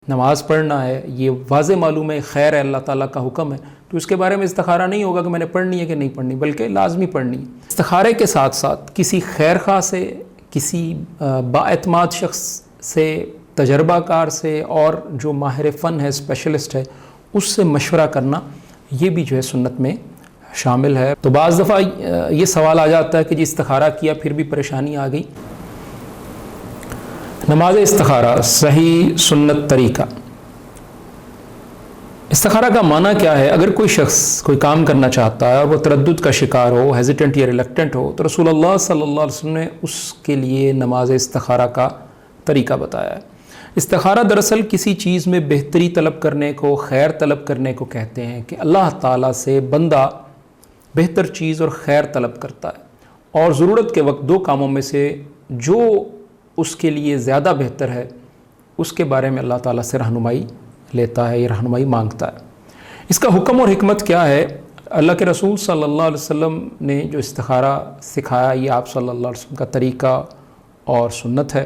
نماز پڑھنا ہے، یہ واضح معلوم ہے خیر ہے، اللہ تعالیٰ کا حکم ہے، تو اس کے بارے میں استخارہ نہیں ہوگا کہ میں نے پڑھنی ہے کہ نہیں پڑھنی، بلکہ لازمی پڑھنی ہے۔ استخارے کے ساتھ ساتھ کسی خیر خواہ سے، کسی بااعتماد شخص سے، تجربہ کار سے، اور جو ماہر فن ہے، اسپیشلسٹ ہے، اس سے مشورہ کرنا، یہ بھی جو ہے سنت میں شامل ہے۔ تو بعض دفعہ یہ سوال آ جاتا ہے کہ جی استخارہ کیا پھر بھی پریشانی آ گئی۔ نماز استخارہ صحیح سنت طریقہ۔ استخارہ کا معنی کیا ہے؟ اگر کوئی شخص کوئی کام کرنا چاہتا ہے اور وہ تردد کا شکار ہو، ہیزیٹنٹ یا ریلکٹنٹ ہو، تو رسول اللہ صلی اللہ علیہ وسلم نے اس کے لیے نماز استخارہ کا طریقہ بتایا ہے۔ استخارہ دراصل کسی چیز میں بہتری طلب کرنے کو، خیر طلب کرنے کو کہتے ہیں، کہ اللہ تعالیٰ سے بندہ بہتر چیز اور خیر طلب کرتا ہے، اور ضرورت کے وقت دو کاموں میں سے جو اس کے لیے زیادہ بہتر ہے اس کے بارے میں اللہ تعالیٰ سے رہنمائی لیتا ہے، یہ رہنمائی مانگتا ہے۔ اس کا حکم اور حکمت کیا ہے؟ اللہ کے رسول صلی اللہ علیہ وسلم نے جو استخارہ سکھایا، یہ آپ صلی اللہ علیہ وسلم کا طریقہ اور سنت ہے،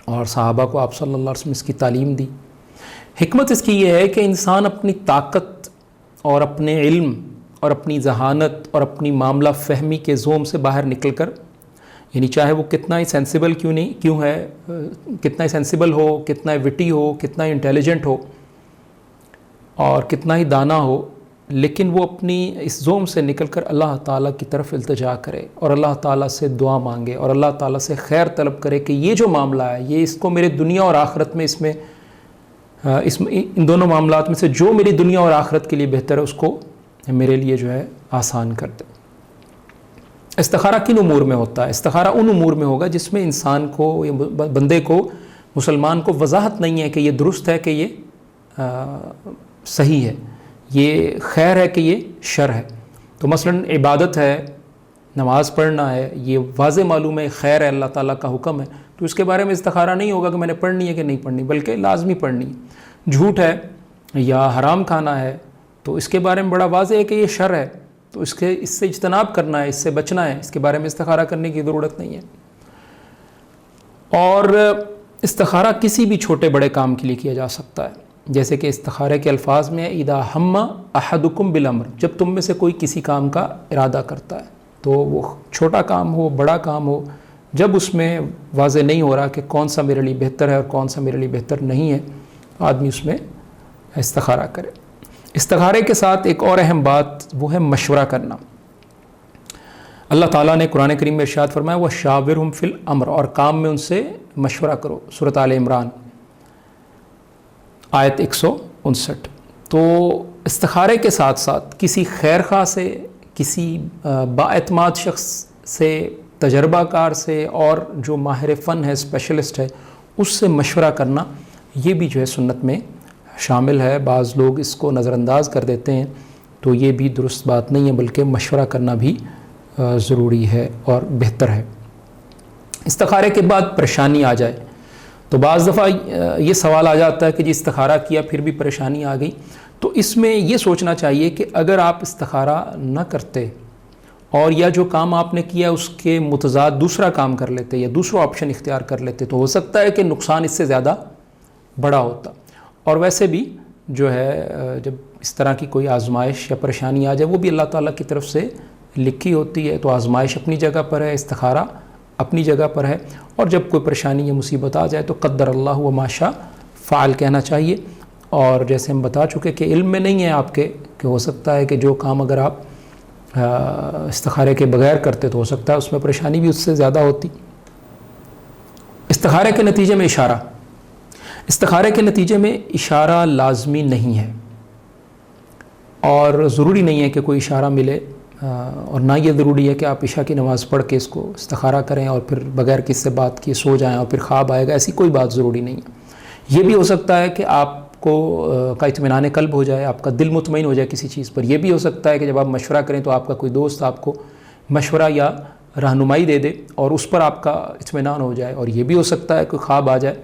اور صحابہ کو آپ صلی اللہ علیہ وسلم اس کی تعلیم دی۔ حکمت اس کی یہ ہے کہ انسان اپنی طاقت اور اپنے علم اور اپنی ذہانت اور اپنی معاملہ فہمی کے زوم سے باہر نکل کر، یعنی چاہے وہ کتنا ہی سینسیبل کیوں ہے، کتنا ہی سینسیبل ہو، کتنا ہی وٹی ہو، کتنا ہی انٹیلیجنٹ ہو، اور کتنا ہی دانا ہو، لیکن وہ اپنی اس زوم سے نکل کر اللہ تعالیٰ کی طرف التجا کرے اور اللہ تعالیٰ سے دعا مانگے اور اللہ تعالیٰ سے خیر طلب کرے کہ یہ جو معاملہ ہے، یہ اس کو میرے دنیا اور آخرت میں ان دونوں معاملات میں سے جو میری دنیا اور آخرت کے لیے بہتر ہے اس کو میرے لیے جو ہے آسان کر دے۔ استخارہ کن امور میں ہوتا ہے؟ استخارہ ان امور میں ہوگا جس میں انسان کو، بندے کو، مسلمان کو وضاحت نہیں ہے کہ یہ درست ہے، کہ یہ صحیح ہے، یہ خیر ہے کہ یہ شر ہے۔ تو مثلا عبادت ہے، نماز پڑھنا ہے، یہ واضح معلوم ہے خیر ہے، اللہ تعالیٰ کا حکم ہے، تو اس کے بارے میں استخارہ نہیں ہوگا کہ میں نے پڑھنی ہے کہ نہیں پڑھنی، بلکہ لازمی پڑھنی ہے۔ جھوٹ ہے یا حرام کھانا ہے، تو اس کے بارے میں بڑا واضح ہے کہ یہ شر ہے، تو اس سے اجتناب کرنا ہے، اس سے بچنا ہے، اس کے بارے میں استخارہ کرنے کی ضرورت نہیں ہے۔ اور استخارہ کسی بھی چھوٹے بڑے کام کے لیے کیا جا سکتا ہے، جیسے کہ استخارے کے الفاظ میں اذا ہم احدکم بالامر، جب تم میں سے کوئی کسی کام کا ارادہ کرتا ہے، تو وہ چھوٹا کام ہو، بڑا کام ہو، جب اس میں واضح نہیں ہو رہا کہ کون سا میرے لیے بہتر ہے اور کون سا میرے لیے بہتر نہیں ہے، آدمی اس میں استخارہ کرے۔ استخارے کے ساتھ ایک اور اہم بات وہ ہے مشورہ کرنا۔ اللہ تعالیٰ نے قرآن کریم میں ارشاد فرمایا وَشَاوِرْهُمْ فِي الْأَمْرِ، اور کام میں ان سے مشورہ کرو، سورۃ آل عمران آیت 159۔ تو استخارے کے ساتھ ساتھ کسی خیر خواہ سے، کسی بااعتماد شخص سے، تجربہ کار سے، اور جو ماہر فن ہے، اسپیشلسٹ ہے، اس سے مشورہ کرنا، یہ بھی جو ہے سنت میں شامل ہے۔ بعض لوگ اس کو نظر انداز کر دیتے ہیں، تو یہ بھی درست بات نہیں ہے، بلکہ مشورہ کرنا بھی ضروری ہے اور بہتر ہے۔ استخارے کے بعد پریشانی آ جائے تو بعض دفعہ یہ سوال آ جاتا ہے کہ جی استخارہ کیا پھر بھی پریشانی آ گئی، تو اس میں یہ سوچنا چاہیے کہ اگر آپ استخارہ نہ کرتے اور یا جو کام آپ نے کیا اس کے متضاد دوسرا کام کر لیتے یا دوسرا آپشن اختیار کر لیتے، تو ہو سکتا ہے کہ نقصان اس سے زیادہ بڑا ہوتا۔ اور ویسے بھی جو ہے جب اس طرح کی کوئی آزمائش یا پریشانی آ جائے، وہ بھی اللہ تعالیٰ کی طرف سے لکھی ہوتی ہے، تو آزمائش اپنی جگہ پر ہے، استخارہ اپنی جگہ پر ہے، اور جب کوئی پریشانی یا مصیبت آ جائے تو قدر اللہ و ما شاء فعل کہنا چاہیے۔ اور جیسے ہم بتا چکے کہ علم میں نہیں ہے آپ کے کہ ہو سکتا ہے کہ جو کام اگر آپ استخارے کے بغیر کرتے تو ہو سکتا ہے اس میں پریشانی بھی اس سے زیادہ ہوتی۔ استخارے کے نتیجے میں اشارہ، استخارے کے نتیجے میں اشارہ لازمی نہیں ہے، اور ضروری نہیں ہے کہ کوئی اشارہ ملے، اور نہ یہ ضروری ہے کہ آپ عشاء کی نماز پڑھ کے اس کو استخارہ کریں اور پھر بغیر کسی سے بات کیے سو جائیں اور پھر خواب آئے گا، ایسی کوئی بات ضروری نہیں ہے۔ یہ بھی ہو سکتا ہے کہ آپ کو کا اطمینان قلب ہو جائے، آپ کا دل مطمئن ہو جائے کسی چیز پر۔ یہ بھی ہو سکتا ہے کہ جب آپ مشورہ کریں تو آپ کا کوئی دوست آپ کو مشورہ یا رہنمائی دے دے اور اس پر آپ کا اطمینان ہو جائے، اور یہ بھی ہو سکتا ہے کہ خواب آ جائے۔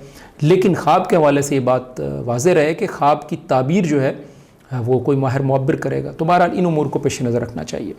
لیکن خواب کے حوالے سے یہ بات واضح رہے کہ خواب کی تعبیر جو ہے وہ کوئی ماہر معبر کرے گا۔ تو بہرحال ان امور کو پیش نظر رکھنا چاہیے۔